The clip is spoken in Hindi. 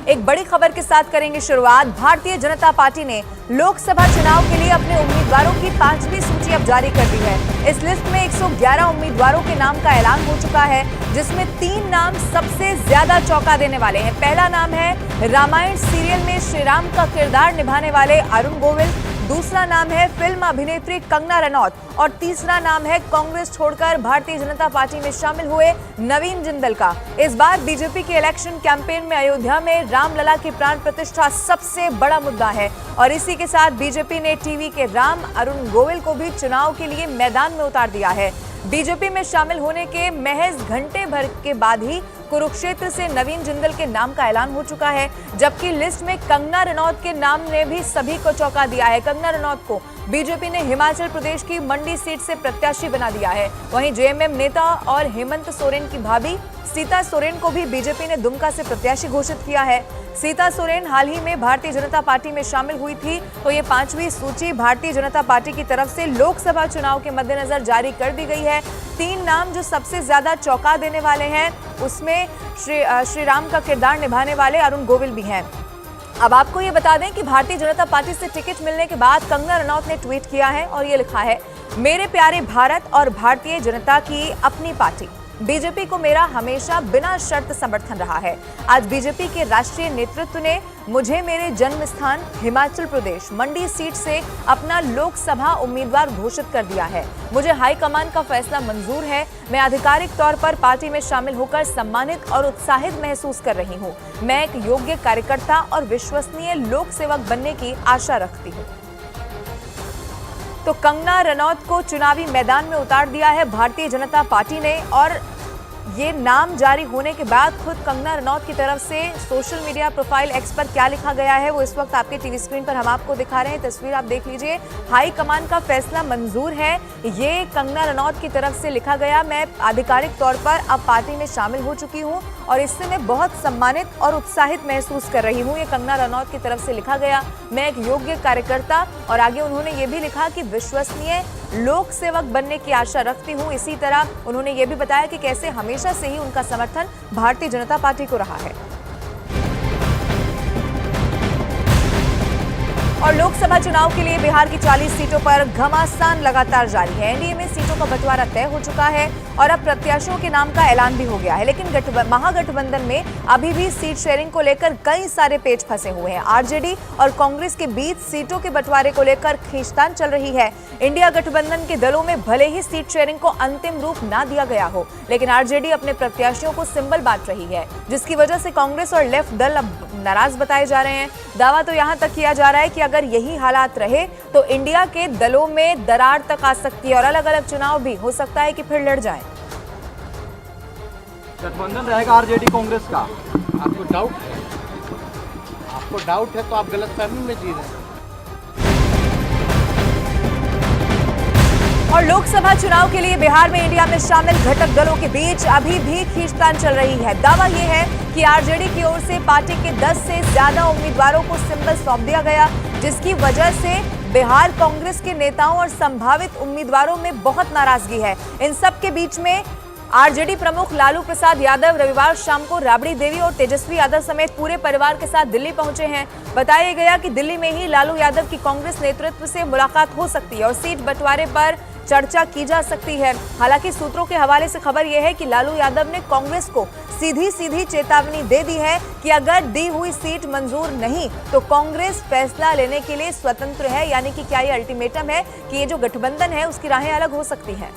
एक बड़ी खबर के साथ करेंगे शुरुआत। भारतीय जनता पार्टी ने लोकसभा चुनाव के लिए अपने उम्मीदवारों की 5वीं सूची अब जारी कर दी है। इस लिस्ट में 111 उम्मीदवारों के नाम का ऐलान हो चुका है, जिसमें 3 नाम सबसे ज्यादा चौंका देने वाले हैं। पहला नाम है रामायण सीरियल में श्रीराम का किरदार निभाने वाले अरुण गोविल, दूसरा नाम है फिल्म अभिनेत्री कंगना रनौत और तीसरा नाम है कांग्रेस छोड़कर भारतीय जनता पार्टी में शामिल हुए नवीन जिंदल का। इस बार बीजेपी के इलेक्शन कैंपेन में अयोध्या में रामलला की प्राण प्रतिष्ठा सबसे बड़ा मुद्दा है और इसी के साथ बीजेपी ने टीवी के राम अरुण गोविल को भी चुनाव के लिए मैदान में उतार दिया है। बीजेपी में शामिल होने के महज घंटे भर के बाद ही कुरुक्षेत्र से नवीन जिंदल के नाम का ऐलान हो चुका है, जबकि लिस्ट में कंगना रनौत के नाम ने भी सभी को चौंका दिया है। कंगना रनौत को बीजेपी ने हिमाचल प्रदेश की मंडी सीट से प्रत्याशी बना दिया है। वहीं जेएमएम नेता और हेमंत सोरेन की भाभी सीता सोरेन को भी बीजेपी ने दुमका से प्रत्याशी घोषित किया है। सीता सोरेन हाल ही में भारतीय जनता पार्टी में शामिल हुई थी, तो ये 5वीं सूची भारतीय जनता पार्टी की तरफ से लोकसभा चुनाव के मद्देनजर जारी कर दी गई है। 3 नाम जो सबसे ज्यादा चौंका देने वाले हैं, उसमें श्रीराम का किरदार निभाने वाले अरुण गोविल भी हैं। अब आपको ये बता दें कि भारतीय जनता पार्टी से टिकट मिलने के बाद कंगना रनौत ने ट्वीट किया है और ये लिखा है, मेरे प्यारे भारत और भारतीय जनता की अपनी पार्टी, बीजेपी को मेरा हमेशा बिना शर्त समर्थन रहा है। आज बीजेपी के राष्ट्रीय नेतृत्व ने मुझे मेरे जन्म स्थान हिमाचल प्रदेश मंडी सीट से अपना लोकसभा उम्मीदवार घोषित कर दिया है। मुझे हाईकमान का फैसला मंजूर है। मैं आधिकारिक तौर पर पार्टी में शामिल होकर सम्मानित और उत्साहित महसूस कर रही हूँ। मैं एक योग्य कार्यकर्ता और विश्वसनीय लोक सेवक बनने की आशा रखती हूँ। तो कंगना रनौत को चुनावी मैदान में उतार दिया है भारतीय जनता पार्टी ने और ये नाम जारी होने के बाद खुद कंगना रनौत की तरफ से सोशल मीडिया प्रोफाइल एक्स पर क्या लिखा गया है वो इस वक्त आपके टीवी स्क्रीन पर हम आपको दिखा रहे हैं। तस्वीर आप देख लीजिए। हाई कमान का फैसला मंजूर है, ये कंगना रनौत की तरफ से लिखा गया। मैं आधिकारिक तौर पर अब पार्टी में शामिल हो चुकी हूँ और इससे मैं बहुत सम्मानित और उत्साहित महसूस कर रही हूँ। ये कंगना रनौत की तरफ से लिखा गया। मैं एक योग्य कार्यकर्ता और आगे उन्होंने ये भी लिखा कि विश्वसनीय लोक सेवक बनने की आशा रखती हूँ। इसी तरह उन्होंने ये भी बताया कि कैसे हमेशा से ही उनका समर्थन भारतीय जनता पार्टी को रहा है। और लोकसभा चुनाव के लिए बिहार की 40 सीटों पर घमासान लगातार जारी है। एनडीए में सीटों का बंटवारा तय हो चुका है और अब प्रत्याशियों के नाम का ऐलान भी हो गया है, लेकिन महागठबंधन में अभी भी सीट शेयरिंग को लेकर कई सारे पेच फंसे हुए हैं। आरजेडी और कांग्रेस के बीच सीटों के बंटवारे को लेकर खींचतान चल रही है। इंडिया गठबंधन के दलों में भले ही सीट शेयरिंग को अंतिम रूप ना दिया गया हो, लेकिन आरजेडी अपने प्रत्याशियों को सिंबल बांट रही है, जिसकी वजह से कांग्रेस और लेफ्ट दल अब नाराज बताए जा रहे हैं। दावा तो यहां तक किया जा रहा है कि अगर यही हालात रहे तो इंडिया के दलों में दरार तक आ सकती है और अलग अलग चुनाव भी हो सकता है कि फिर लड़ जाएं। गठबंधन रहेगा आरजेडी कांग्रेस का। आपको डाउट है तो आप गलतफहमी में जी रहे हैं। और लोकसभा चुनाव के लिए बिहार में इंडिया में शामिल घटक दलों के बीच अभी भी खींचतान चल रही है। दावा यह है कि आरजेडी की ओर से पार्टी के 10 से ज्यादा उम्मीदवारों को सिंबल सौंप दिया गया, जिसकी वजह से बिहार कांग्रेस के नेताओं और संभावित उम्मीदवारों में बहुत नाराजगी है। इन सब के बीच में आरजेडी प्रमुख लालू प्रसाद यादव रविवार शाम को राबड़ी देवी और तेजस्वी यादव समेत पूरे परिवार के साथ दिल्ली पहुंचे हैं। बताया गया कि दिल्ली में ही लालू यादव की कांग्रेस नेतृत्व से मुलाकात हो सकती है और सीट बंटवारे पर चर्चा की जा सकती है। हालांकि सूत्रों के हवाले से खबर यह है कि लालू यादव ने कांग्रेस को सीधी चेतावनी दे दी है कि अगर दी हुई सीट मंजूर नहीं तो कांग्रेस फैसला लेने के लिए स्वतंत्र है। यानी कि क्या ये अल्टीमेटम है कि ये जो गठबंधन है उसकी राहें अलग हो सकती हैं।